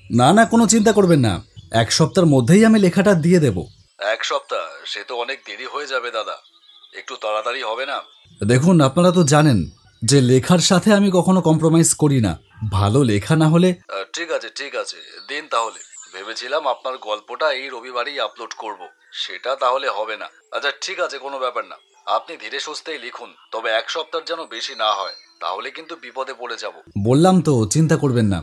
না না, কোনো চিন্তা করবেন না, 1 সপ্তাহের মধ্যেই আমি লেখাটা দিয়ে দেব। 1 সপ্তাহ? সে তো অনেক দেরি হয়ে যাবে দাদা, একটু তাড়াতাড়ি হবে না? দেখুন, আপনারা তো জানেন যে লেখার সাথে আমি কখনো কম্প্রোমাইজ করি না। ভালো লেখা না হলে। ঠিক আছে ঠিক আছে, দিন তাহলে। ভেবেছিলাম আপনার গল্পটা এই রবিবারই আপলোড করব, সেটা তাহলে হবে না। আচ্ছা ঠিক আছে, কোনো ব্যাপার না, আপনি ধীরে সুস্থেই লিখুন, তবে 1 সপ্তাহ যেন বেশি না হয়, তাহলে কিন্তু বিপদে পড়ে যাব। বললাম তো, চিন্তা করবেন না,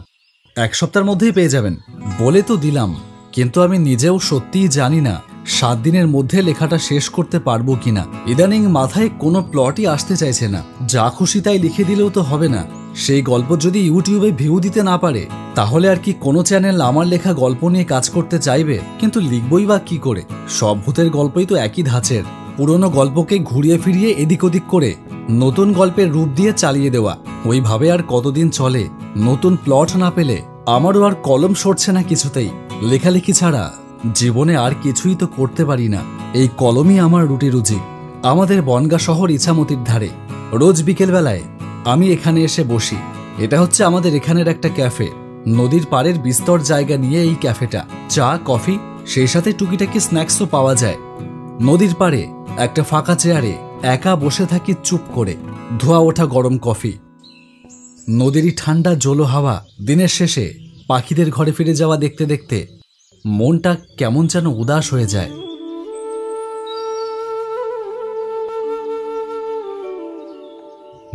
1 সপ্তাহের মধ্যেই পেয়ে যাবেন বলে তো দিলাম, কিন্তু আমি নিজেও সত্যিই জানি না 7 দিনের মধ্যে লেখাটা শেষ করতে পারবো কিনা। ইদানিং মাথায় কোনো প্লটই আসতে চাইছে না, যা খুশি তাই লিখে দিলেও তো হবে না। সেই গল্প যদি ইউটিউবে ভিউ দিতে না পারে, তাহলে আর কি কোনো চ্যানেল আমার লেখা গল্প নিয়ে কাজ করতে চাইবে? কিন্তু লিখবই বা কি করে? সব ভূতের গল্পই তো একই ধাঁচের, পুরনো গল্পকে ঘুরিয়ে ফিরিয়ে এদিক ওদিক করে নতুন গল্পের রূপ দিয়ে চালিয়ে দেওয়া। ওইভাবে আর কতদিন চলে? নতুন প্লট না পেলে আমারও আর কলম সরছে না কিছুতেই। লেখালেখি ছাড়া জীবনে আর কিছুই তো করতে পারি না, এই কলমই আমার রুটি রুজি। আমাদের বনগা শহর ইছামতির ধারে রোজ বিকেলবেলায় আমি এখানে এসে বসি। এটা হচ্ছে আমাদের এখানের একটা ক্যাফে, নদীর পাড়ের বিস্তর জায়গা নিয়ে এই ক্যাফেটা। চা, কফি, সেই সাথে টুকিটাকি স্ন্যাক্সও পাওয়া যায়। নদীর পাড়ে একটা ফাঁকা চেয়ারে একা বসে থাকি চুপ করে, ধোয়া ওঠা গরম কফি, নদীরই ঠান্ডা জলো হাওয়া। দিনের শেষে পাখিদের ঘরে ফিরে যাওয়া দেখতে দেখতে মনটা কেমন যেন উদাস হয়ে যায়।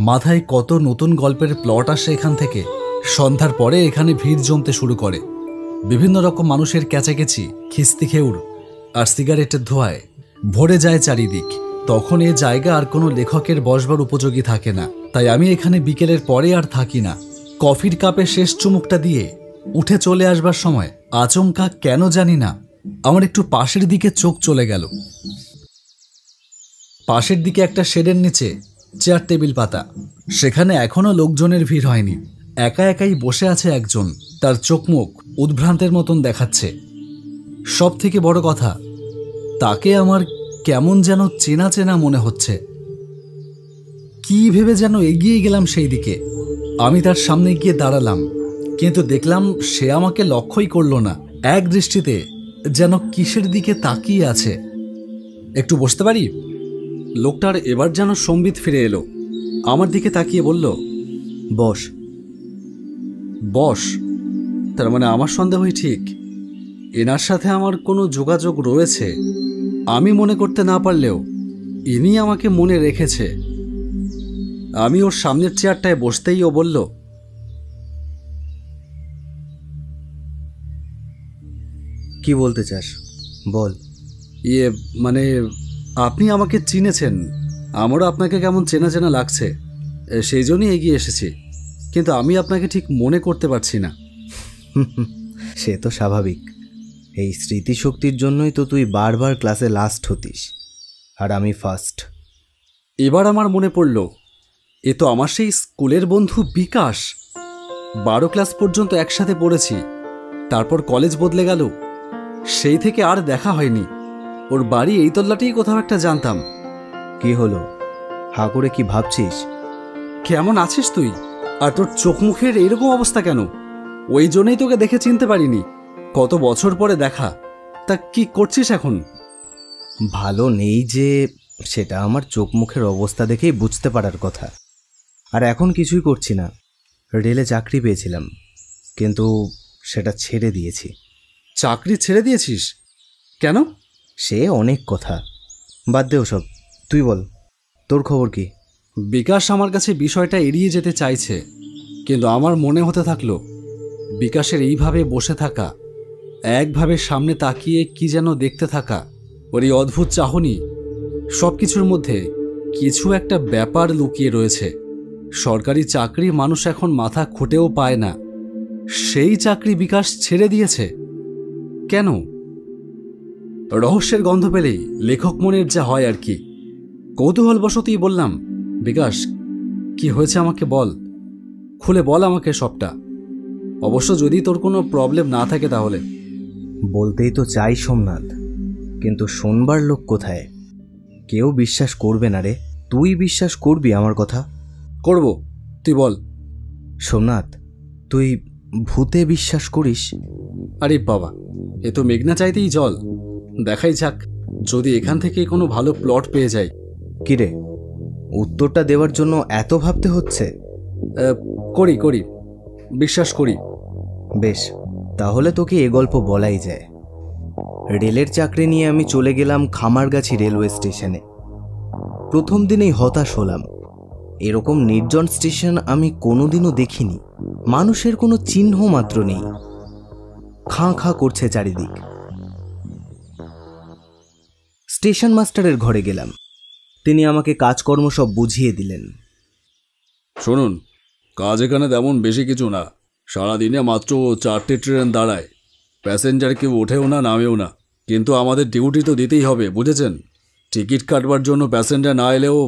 মাথায় কত নতুন গল্পের প্লট আসে এখান থেকে। সন্ধ্যার পরে এখানে ভিড় জমতে শুরু করে। বিভিন্ন রকম মানুষের ক্যাচাকেচি, খিস্তি খেউর আর সিগারেটের ধোঁয়ায় ভরে যায় চারিদিক। তখন এ জায়গা আর কোনো লেখকের বসবার উপযোগী থাকে না। তাই আমি এখানে বিকেলের পরে আর থাকি না। কফির কাপে শেষ চুমুকটা দিয়ে উঠে চলে আসবার সময় আচমকা কেন জানি না আমার একটু পাশের দিকে চোখ চলে গেল। পাশের দিকে একটা শেডের নিচে চেয়ার টেবিল পাতা, সেখানে এখনো লোকজনের ভিড় হয়নি। একা একাই বসে আছে একজন, তার চোখ মুখ উদ্ভ্রান্তের মতন দেখাচ্ছে। সব থেকে বড় কথা, তাকে আমার কেমন যেন চেনা চেনা মনে হচ্ছে। কি ভেবে যেন এগিয়ে গেলাম সেই দিকে। আমি তার সামনে গিয়ে দাঁড়ালাম, কিন্তু দেখলাম সে আমাকে লক্ষ্যই করল না। এক দৃষ্টিতে যেন কিসের দিকে তাকিয়ে আছে। একটু বসতে পারি? লোকটার এবার যেন সম্বিত ফিরে এলো। আমার দিকে তাকিয়ে বলল, বস। বস? তার মানে আমার সন্দেহই ঠিক, এনার সাথে আমার কোনো যোগাযোগ রয়েছে। আমি মনে করতে না পারলেও ইনি আমাকে মনে রেখেছে। আমি ওর সামনের চেয়ারটায় বসতেই ও বলল, কি বলতে চাস বল। মানে আপনি আমাকে চিনেছেন, আমারও আপনাকে কেমন চেনা চেনা লাগছে, সেই জন্যই এগিয়ে এসেছি। কিন্তু আমি আপনাকে ঠিক মনে করতে পারছি না। সে তো স্বাভাবিক, এই স্মৃতিশক্তির জন্যই তো তুই বারবার ক্লাসে লাস্ট হতিস আর আমি ফার্স্ট। এবার আমার মনে পড়ল, এ তো আমার সেই স্কুলের বন্ধু বিকাশ। 12 ক্লাস পর্যন্ত একসাথে পড়েছি, তারপর কলেজ বদলে গেল, সেই থেকে আর দেখা হয়নি। ওর বাড়ি এই তল্লাটেই কোথাও একটা জানতাম। কি হলো, হা করে কি ভাবছিস? কেমন আছিস তুই? আর তোর চোখ মুখের এইরকম অবস্থা কেন? ওই জন্যই তোকে দেখে চিনতে পারিনি। কত বছর পরে দেখা, তা কি করছিস এখন? ভালো নেই যে, সেটা আমার চোখ মুখের অবস্থা দেখেই বুঝতে পারার কথা। আর এখন কিছুই করছি না। রেলে চাকরি পেয়েছিলাম, কিন্তু সেটা ছেড়ে দিয়েছি। চাকরি ছেড়ে দিয়েছিস কেন? সে অনেক কথা, বাদ দে ওসব। তুই বল, তোর খবর কি? বিকাশ আমার কাছে বিষয়টা এড়িয়ে যেতে চাইছে, কিন্তু আমার মনে হতে থাকলো বিকাশের এইভাবে বসে থাকা, একভাবে সামনে তাকিয়ে কি যেন দেখতে থাকা, ওর এই অদ্ভুত চাহনি, সব কিছুর মধ্যে কিছু একটা ব্যাপার লুকিয়ে রয়েছে। সরকারি চাকরি মানুষ এখন মাথা খুঁটেও পায় না, সেই চাকরি বিকাশ ছেড়ে দিয়েছে কেন? রহস্যের গন্ধ পেলেই লেখক মনের যা হয় আর কি। কৌতূহলবশতই বললাম, বিকাশ কি হয়েছে আমাকে বল, খুলে বল আমাকে সবটা। অবশ্য যদি তোর কোনো প্রবলেম না থাকে তাহলে। বলতেই তো চাই সোমনাথ, কিন্তু শোনবার লোক কোথায়? কেউ বিশ্বাস করবে না রে। তুই বিশ্বাস করবি আমার কথা? করব, তুই বল। সোমনাথ, তুই ভূতে বিশ্বাস করিস? আরে বাবা, এ তো মেঘনা চাইতেই জল। দেখাই যাক, যদি এখান থেকে কোনো ভালো প্লট পেয়ে যাই। কিরে, উত্তরটা দেওয়ার জন্য এত ভাবতে হচ্ছে? করি করি, বিশ্বাস করি। বেশ, তাহলে তোকে এ গল্প বলাই যায়। রেলের চাকরি নিয়ে আমি চলে গেলাম খামারগাছি রেলওয়ে স্টেশনে। প্রথম দিনেই হতাশ হলাম। এরকম নির্জন স্টেশন আমি কোনোদিনও দেখিনি। মানুষের কোনো চিহ্ন মাত্র নেই। খাঁ খাঁ করছে চারিদিক। স্টেশন মাস্টারের ঘরে গেলাম। তিনি আমাকে কাজকর্ম সব বুঝিয়ে দিলেন। শুনুন, কাজ এখানে তেমন বেশি কিছু না। সারাদিনে মাত্র 4টে ট্রেন দাঁড়ায়। প্যাসেঞ্জার কেউ ওঠেও না, নামেও না। কিন্তু আমাদের ডিউটি তো দিতেই হবে, বুঝেছেন? টিকিট কাটবার জন্য প্যাসেঞ্জার না এলেও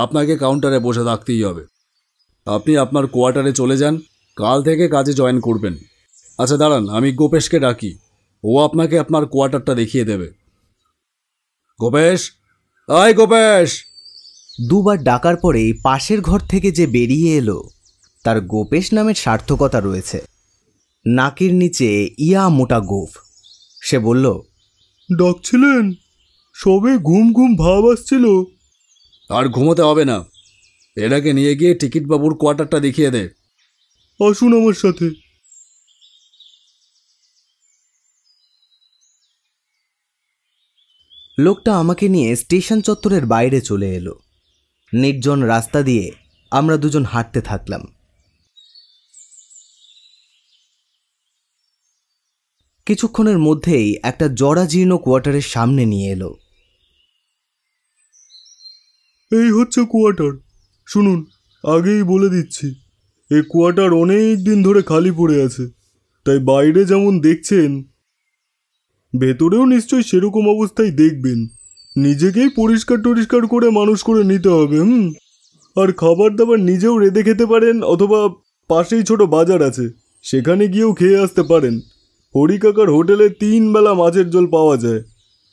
আপনাকে কাউন্টারে বসে থাকতেই হবে। আপনি আপনার কোয়ার্টারে চলে যান, কাল থেকে কাজে জয়েন করবেন। আচ্ছা দাঁড়ান, আমি গোপেশকে ডাকি, ও আপনাকে আপনার কোয়ার্টারটা দেখিয়ে দেবে। গোপেশ, আয় গোপেশ। দুবার ডাকার পরেই পাশের ঘর থেকে যে বেরিয়ে এলো, তার গোপেশ নামের সার্থকতা রয়েছে। নাকের নিচে ইয়া মোটা গোফ। সে বলল, ডাকছিলেন? সবে ঘুম ঘুম ভাব আসছিল। আর ঘুমোতে হবে না, এটাকে নিয়ে গিয়ে টিকিট বাবুর কোয়ার্টারটা দেখিয়ে দে। আসুন আমার সাথে। লোকটা আমাকে নিয়ে স্টেশন চত্বরের বাইরে চলে এলো। নির্জন রাস্তা দিয়ে আমরা দুজন হাঁটতে থাকলাম। কিছুক্ষণের মধ্যেই একটা জরাজীর্ণ কোয়ার্টারের সামনে নিয়ে এলো। এই হচ্ছে কোয়ার্টার। শুনুন, আগেই বলে দিচ্ছি, এই কোয়ার্টার অনেক দিন ধরে খালি পড়ে আছে। তাই বাইরে যেমন দেখছেন, ভেতরেও নিশ্চয়ই সেরকম অবস্থায় দেখবেন। নিজেকেই পরিষ্কার টরিষ্কার করে মানুষ করে নিতে হবে। আর খাবার দাবার নিজেও রেঁধে খেতে পারেন, অথবা পাশেই ছোট বাজার আছে, সেখানে গিয়েও খেয়ে আসতে পারেন। হরিকাকার হোটেলে 3 বেলা মাছের ঝোল পাওয়া যায়।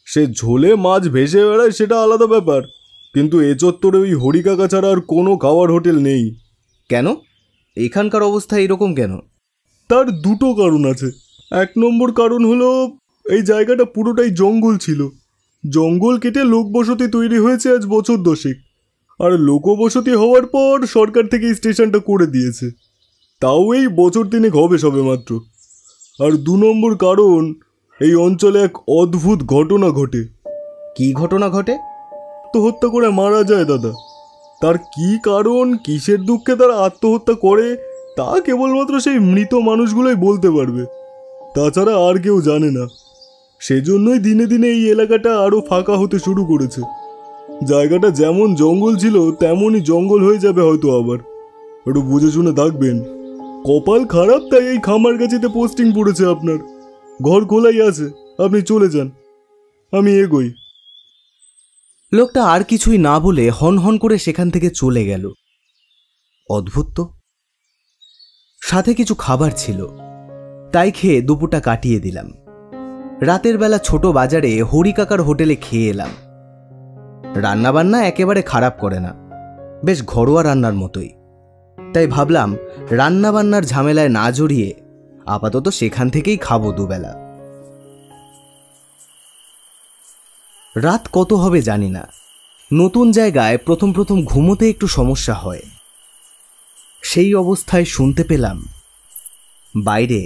সে ঝোলে মাছ ভেসে বেড়ায় সেটা আলাদা ব্যাপার, কিন্তু এ চত্বরে ওই হরিকাকা ছাড়া আর কোনো খাওয়ার হোটেল নেই। কেন? এখানকার অবস্থা এরকম কেন? তার দুটো কারণ আছে। 1 নম্বর কারণ হলো, এই জায়গাটা পুরোটাই জঙ্গল ছিল। জঙ্গল কেটে লোকবসতি তৈরি হয়েছে আজ বছর 10। আর লোকবসতি হওয়ার পর সরকার থেকে এই স্টেশনটা করে দিয়েছে। তাও এই বছর 3 হবে সবে মাত্র। আর 2 নম্বর কারণ, এই অঞ্চলে এক অদ্ভুত ঘটনা ঘটে। কি ঘটনা ঘটে? আত্মহত্যা করে মারা যায় দাদা। তার কি কারণ, কিসের দুঃখে তারা আত্মহত্যা করে, তা কেবলমাত্র সেই মৃত মানুষগুলোই বলতে পারবে। তাছাড়া আর কেউ জানে না। সেজন্যই দিনে দিনে এই এলাকাটা আরও ফাঁকা হতে শুরু করেছে। জায়গাটা যেমন জঙ্গল ছিল তেমনই জঙ্গল হয়ে যাবে হয়তো আবার। একটু বুঝে শুনে থাকবেন। কপাল খারাপ তাই এই খামারগাছিতে পোস্টিং পড়েছে আপনার। ঘর খোলাই আছে, আপনি চলে যান, আমি এগোই। লোকটা আর কিছুই না বলে হন হন করে সেখান থেকে চলে গেল। অদ্ভুত তো। সাথে কিছু খাবার ছিল, তাই খেয়ে দুপুরটা কাটিয়ে দিলাম। রাতের বেলা ছোট বাজারে হরিকাকার হোটেলে খেয়ে এলাম। রান্নাবান্না একেবারে খারাপ করে না, বেশ ঘরোয়া রান্নার মতোই। তাই ভাবলাম রান্নাবান্নার ঝামেলায় না জড়িয়ে আপাতত সেখান থেকেই খাবো দুবেলা। রাত কত হবে জানি না। নতুন জায়গায় প্রথম প্রথম ঘুমোতে একটু সমস্যা হয়। সেই অবস্থায় শুনতে পেলাম বাইরে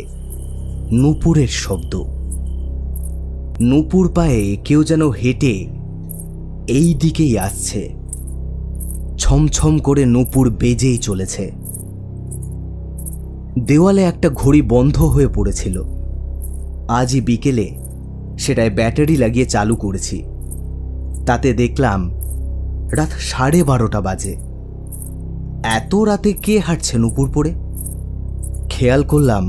নূপুরের শব্দ। নূপুর পায়ে কেউ যেন হেঁটে এই দিকেই আসছে। ছমছম করে নূপুর বেজেই চলেছে। দেওয়ালে একটা ঘড়ি বন্ধ হয়ে পড়েছিল। আজই বিকেলে সেটায় ব্যাটারি লাগিয়ে চালু করেছি। তাতে দেখলাম রাত 12:30 বাজে। এত রাতে কে হাঁটছে নূপুর পরে? খেয়াল করলাম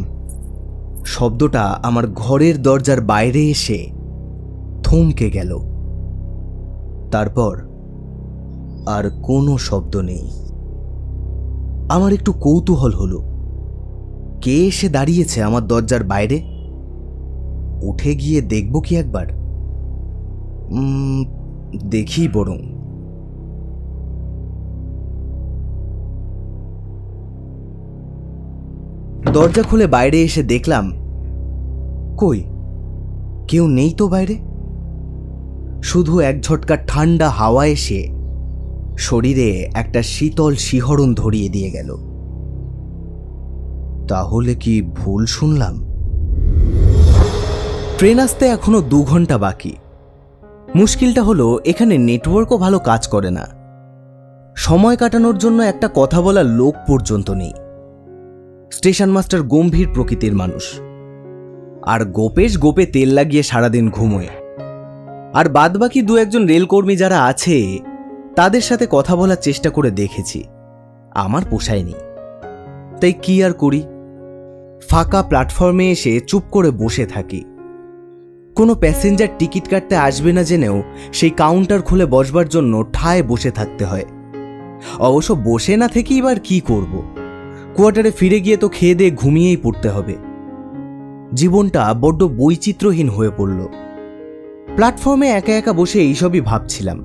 শব্দটা আমার ঘরের দরজার বাইরে এসে থমকে গেল। তারপর আর কোনো শব্দ নেই। আমার একটু কৌতূহল হলো, কে এসে দাঁড়িয়েছে আমার দরজার বাইরে। উঠে গিয়ে দেখব কি একবার? দেখি বরং। দরজা খুলে বাইরে এসে দেখলাম কই, কেউ নেই তো বাইরে। শুধু এক ঝটকা ঠান্ডা হাওয়া এসে শরীরে একটা শীতল শিহরণ ধরিয়ে দিয়ে গেল। তাহলে কি ভুল শুনলাম? ট্রেন আসতে এখনো 2 ঘন্টা বাকি। মুশকিলটা হলো এখানে নেটওয়ার্কও ভালো কাজ করে না। সময় কাটানোর জন্য একটা কথা বলার লোক পর্যন্ত নেই। স্টেশন মাস্টার গম্ভীর প্রকৃতির মানুষ, আর গোপেশ গোপে তেল লাগিয়ে সারাদিন ঘুমোয়। আর বাদবাকি 2-1 রেলকর্মী যারা আছে তাদের সাথে কথা বলার চেষ্টা করে দেখেছি, আমার পোষায়নি। তাই কি আর করি, ফাঁকা প্ল্যাটফর্মে এসে চুপ করে বসে থাকি। কোনো প্যাসেঞ্জার টিকিট কাটতে আসবে না জেনেও সেই কাউন্টার খুলে বসবার জন্য ঠায় বসে থাকতে হয়। অবশ্য বসে না থেকেই এবার কি করব, কোয়ার্টারে ফিরে গিয়ে তো খেয়ে দিয়ে ঘুমিয়েই পড়তে হবে। জীবনটা বড্ড বৈচিত্র্যহীন হয়ে পড়ল। প্ল্যাটফর্মে একা একা বসে এইসবই ভাবছিলাম।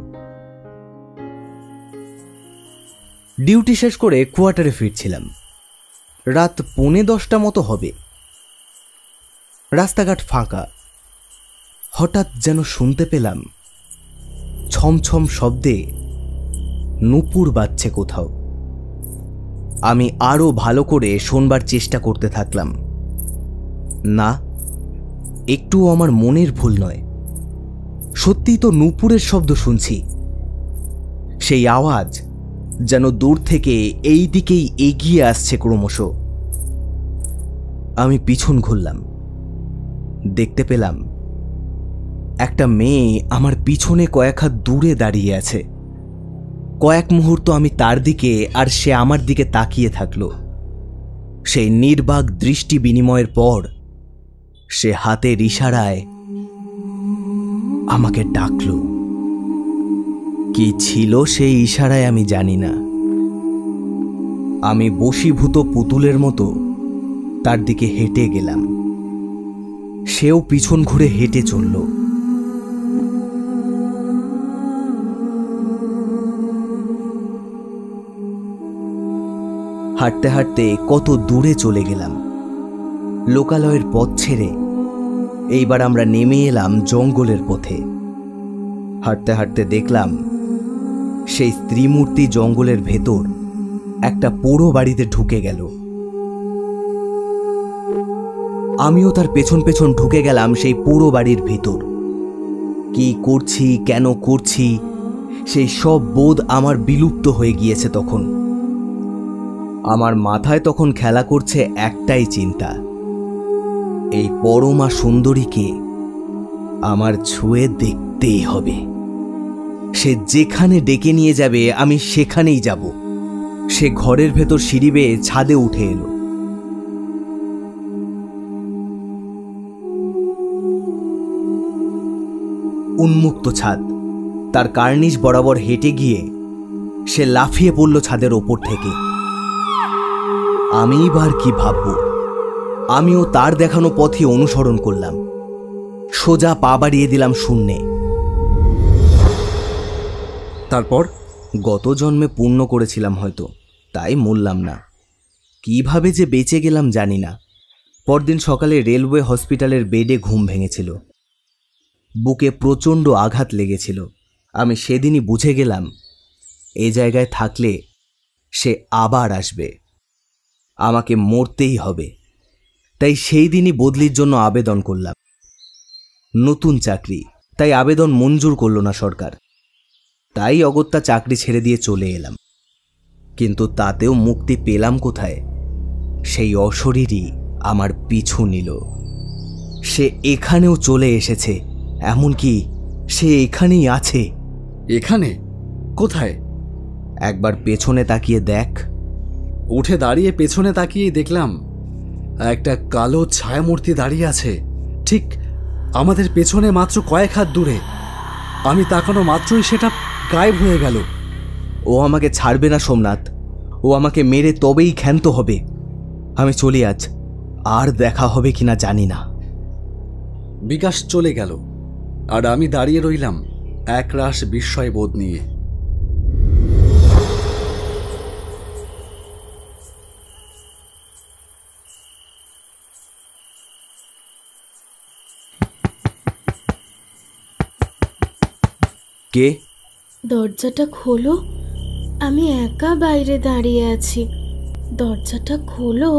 ডিউটি শেষ করে কোয়ার্টারে ফিরছিলাম। রাত 10:45 মতো হবে। রাস্তাঘাট ফাঁকা। হঠাৎ যেন শুনতে পেলাম ছমছম শব্দে নূপুর বাজছে কোথাও। আমি আরো ভালো করে শোনবার চেষ্টা করতে থাকলাম। না, একটুও আমার মনের ভুল নয়, সত্যিই তো নূপুরের শব্দ শুনছি। সেই আওয়াজ যেন দূর থেকে এই দিকেই এগিয়ে আসছে ক্রমশ। আমি পিছন ঘুরলাম, দেখতে পেলাম একটা মেয়ে আমার পিছনে কয়েক হাত দূরে দাঁড়িয়ে আছে। কয়েক মুহূর্ত আমি তার দিকে আর সে আমার দিকে তাকিয়ে থাকলো। সেই নির্বাক দৃষ্টি বিনিময়ের পর সে হাতের ইশারায় আমাকে ডাকলো। কি ছিল সেই ইশারায় আমি জানি না। আমি বশীভূত পুতুলের মতো তার দিকে হেঁটে গেলাম। সেও পিছন ঘুরে হেঁটে চলল। হাঁটতে হাঁটতে কত দূরে চলে গেলাম। লোকালয়ের পথ ছেড়ে এইবার আমরা নেমে এলাম জঙ্গলের পথে। হাঁটতে হাঁটতে দেখলাম সেই স্ত্রীমূর্তি জঙ্গলের ভেতর একটা পোড়ো বাড়িতে ঢুকে গেল। আমিও তার পেছন পেছন ঢুকে গেলাম সেই পোড়ো বাড়ির ভেতর। কি করছি, কেন করছি, সেই সব বোধ আমার বিলুপ্ত হয়ে গিয়েছে তখন। আমার মাথায় তখন খেলা করছে একটাই চিন্তা, এই পরমা সুন্দরীকে আমার ছুঁয়ে দেখতেই হবে। সে যেখানে ডেকে নিয়ে যাবে আমি সেখানেই যাব। সে ঘরের ভেতর সিঁড়ি বেয়ে ছাদে উঠে এলো। উন্মুক্ত ছাদ, তার কার্নিশ বরাবর হেঁটে গিয়ে সে লাফিয়ে পড়ল ছাদের ওপর থেকে। আমি এবার কি ভাবব? আমিও তার দেখানো পথে অনুসরণ করলাম। সোজা পা বাড়িয়ে দিলাম শূন্যে। তারপর গত জন্মে পুণ্য করেছিলাম হয়তো, তাই মরলাম না। কিভাবে যে বেঁচে গেলাম জানি না। পরদিন সকালে রেলওয়ে হসপিটালের বেডে ঘুম ভেঙেছিল। বুকে প্রচণ্ড আঘাত লেগেছিল। আমি সেদিনই বুঝে গেলাম এ জায়গায় থাকলে সে আবার আসবে, আমাকে মরতেই হবে। তাই সেই দিনই বদলির জন্য আবেদন করলাম। নতুন চাকরি, তাই আবেদন মঞ্জুর করল না সরকার। তাই অগত্যা চাকরি ছেড়ে দিয়ে চলে এলাম। কিন্তু তাতেও মুক্তি পেলাম কোথায়? সেই অশরীরই আমার পিছু নিল। সে এখানেও চলে এসেছে, এমনকি সে এখানেই আছে। এখানে? কোথায়? একবার পেছনে তাকিয়ে দেখ। উঠে দাঁড়িয়ে পেছনে তাকিয়ে দেখলাম একটা কালো ছায়ামূর্তি দাঁড়িয়ে আছে, ঠিক আমাদের পেছনে মাত্র কয়েক হাত দূরে। আমি তাকানো মাত্রই সেটা গায়েব হয়ে গেল। ও আমাকে ছাড়বে না সোমনাথ, ও আমাকে মেরে তবেই ক্ষান্ত হবে। আমি চলি আজ, আর দেখা হবে কিনা জানি না। বিকাশ চলে গেল আর আমি দাঁড়িয়ে রইলাম একরাশ বিস্ময় বোধ নিয়ে। কে? দরজাটা খোলো, আমি একা বাইরে দাঁড়িয়ে আছি। দরজাটা খোলো।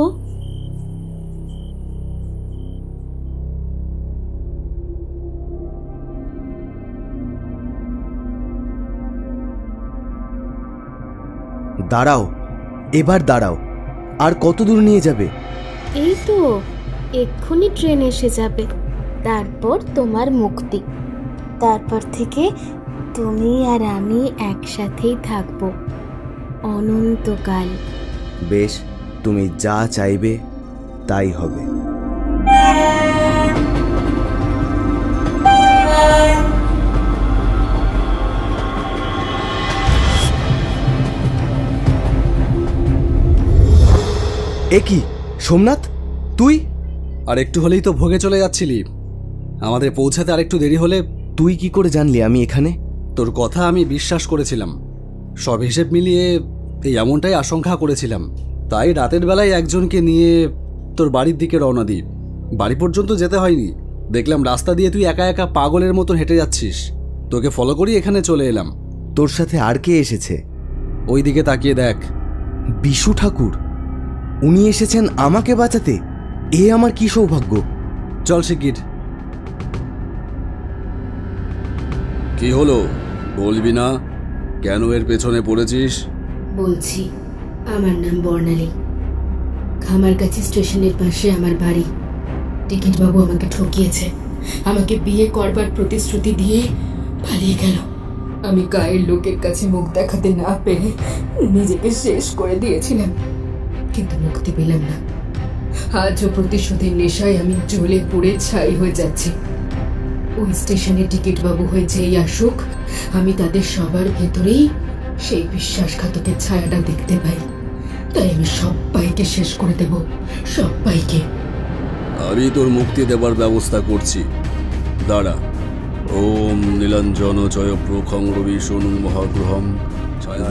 দাঁড়াও, এবার দাঁড়াও। আর কত দূর নিয়ে যাবে? এই তো এক্ষুনি ট্রেন এসে যাবে, তারপর তোমার মুক্তি। তারপর থেকে তুমি আর আমি একসাথেই থাকবো অনন্তকাল। বেশ, তুমি যা চাইবে তাই হবে। এ কি সোমনাথ, তুই? আর একটু হলেই তো ভোগে চলে যাচ্ছিলি। আমাদের পৌঁছাতে আর একটু দেরি হলে। তুই কি করে জানলি আমি এখানে? তোর কথা আমি বিশ্বাস করেছিলাম। সব হিসেব মিলিয়ে এই এমনটাই আশঙ্কা করেছিলাম। তাই রাতের বেলায় একজনকে নিয়ে তোর বাড়ির দিকে রওনা দিই। বাড়ি পর্যন্ত যেতে হয়নি, দেখলাম রাস্তা দিয়ে তুই একা একা পাগলের মতন হেঁটে যাচ্ছিস। তোকে ফলো করি এখানে চলে এলাম। তোর সাথে আর কে এসেছে? ওই দিকে তাকিয়ে দেখ। বিশু ঠাকুর, উনি এসেছেন আমাকে বাঁচাতে। এ আমার কি সৌভাগ্য। চল শিগগির। কি হলো, বলবি না? কেন এর পেছনে পড়েছিস? বলছি, আমার নাম বর্ণালী। খামারগাছি স্টেশনের পাশে আমার বাড়ি। টিকিট বাবু আমাকে ঠকিয়েছে, আমাকে বিয়ে করবার প্রতিশ্রুতি দিয়ে পালিয়ে গেল। আমি গায়ের লোকের কাছে মুখ দেখাতে না পেরে নিজেকে শেষ করে দিয়েছিলাম, কিন্তু মুক্তি পেলাম না। আজও প্রতিশোধের নেশায় আমি জ্বলে পুড়ে ছাই হয়ে যাচ্ছি। ওই স্টেশনে টিকিট বাবু হয়ে যেই আসুক, আমি তাদের সবার ভেতরেই সেই বিশ্বাসঘাতকের ছায়াটা দেখতে পাই। তাই আমি সবাইকে শেষ করে দেব, সবাইকে। আমি তোর মুক্তি দেবার ব্যবস্থা করছি, দাঁড়া। ওম নীলাঞ্জন চয় প্রখং রবি শোনুং মহাগ্রহম।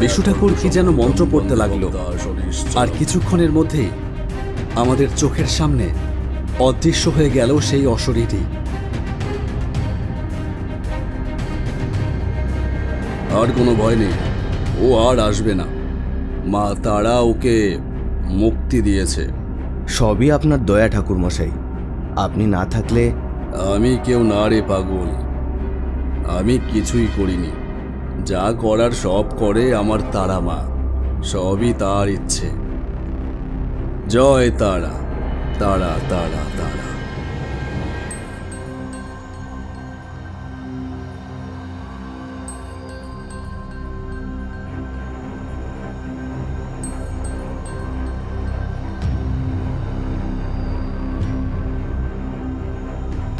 বিশু ঠাকুর কি যেন মন্ত্র পড়তে লাগলো, আর কিছুক্ষণের মধ্যেই আমাদের চোখের সামনে অদৃশ্য হয়ে গেল সেই অশরীরী। আর কোনো ভয় নেই, ও আর আসবে না। মা তারা ওকে মুক্তি দিয়েছে। সবই আপনার দয়া ঠাকুর মশাই। আপনি না থাকলে। আমি কেউ না রে পাগল, আমি কিছুই করিনি। যা করার সব করে আমার তারা মা, সবই তার ইচ্ছে। জয় তারা, তারা তারা তারা।